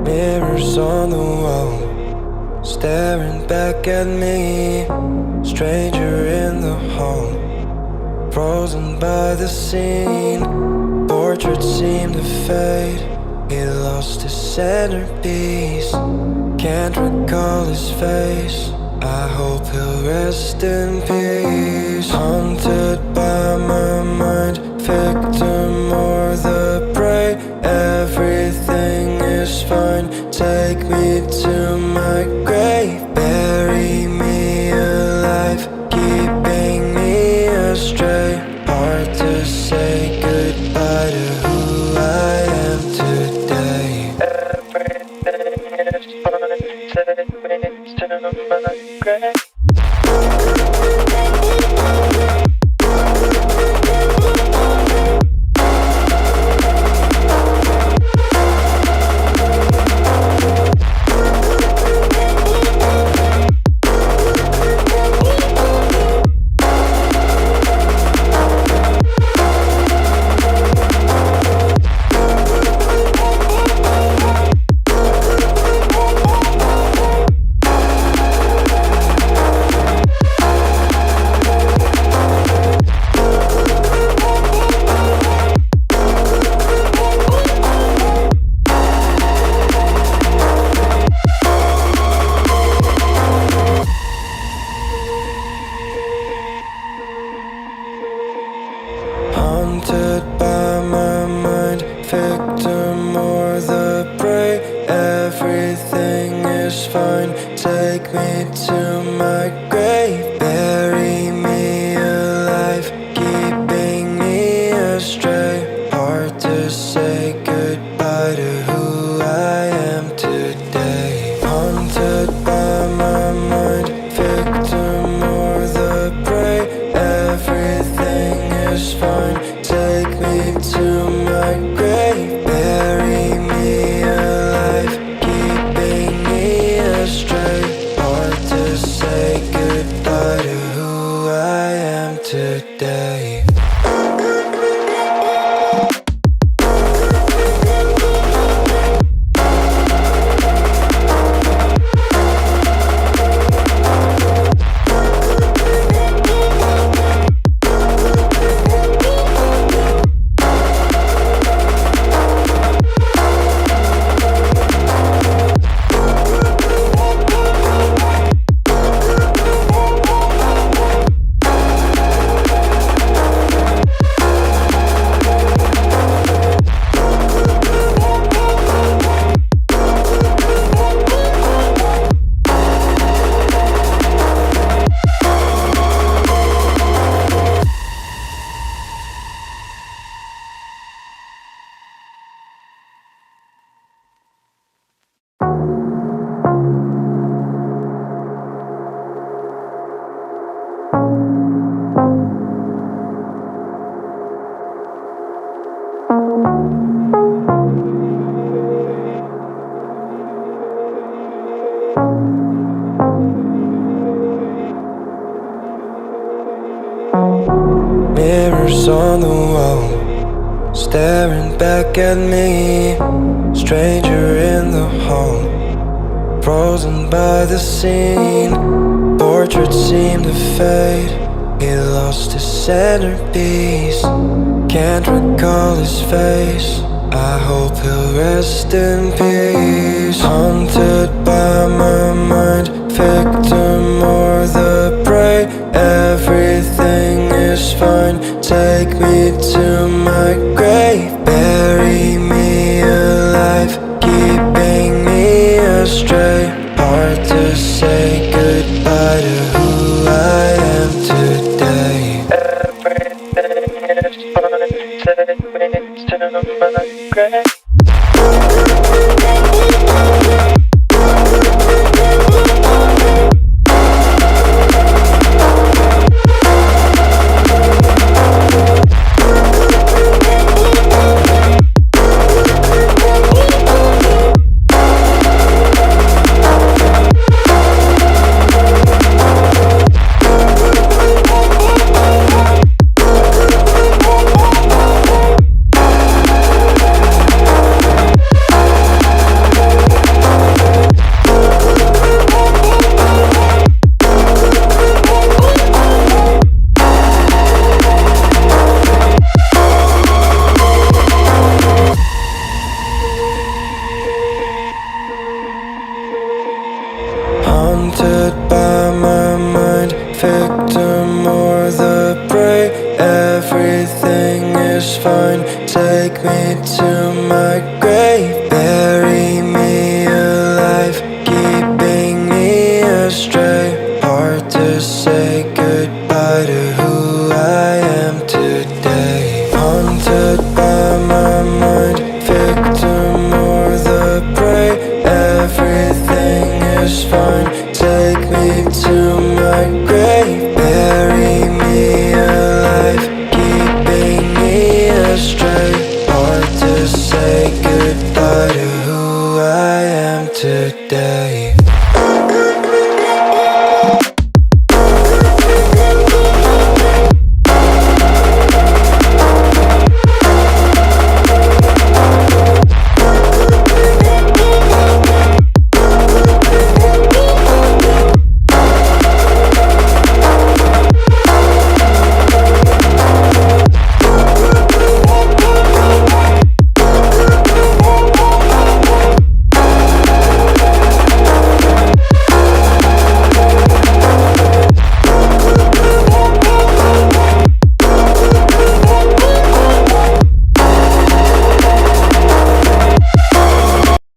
Mirrors on the wall, staring back at me. Stranger in the hall, frozen by the scene. Portraits seem to fade, he lost his centerpiece. Can't recall his face, I hope he'll rest in peace. Haunted by my mind, victim or the prey. Everything is fine, take me to my grave. Bury me alive, keeping me astray. Hard to say goodbye to who I am today. Everything is fine, take me to my grave. Haunted by my mind, victim or the prey. Everything is fine, take me to my grave. Bury me alive, keeping me astray. Hard to say goodbye to who I am today. Haunted by my mind, victim or the prey. Everything is fine, take me to my grave. Bury me alive, keeping me astray. Hard to say goodbye to who I am today. Mirrors on the wall, staring back at me. Stranger in the hall, frozen by the scene. Portraits seem to fade, he lost his centerpiece. Can't recall his face, I hope he'll rest in peace. Haunted by my mind, victim or the prey. Everything is fine, take me to my grave. Bury me alive, keeping me astray. Hard to say goodbye to who I am today. Everything is fine, take me to my grave. celebrate. Everything is fine. Take me to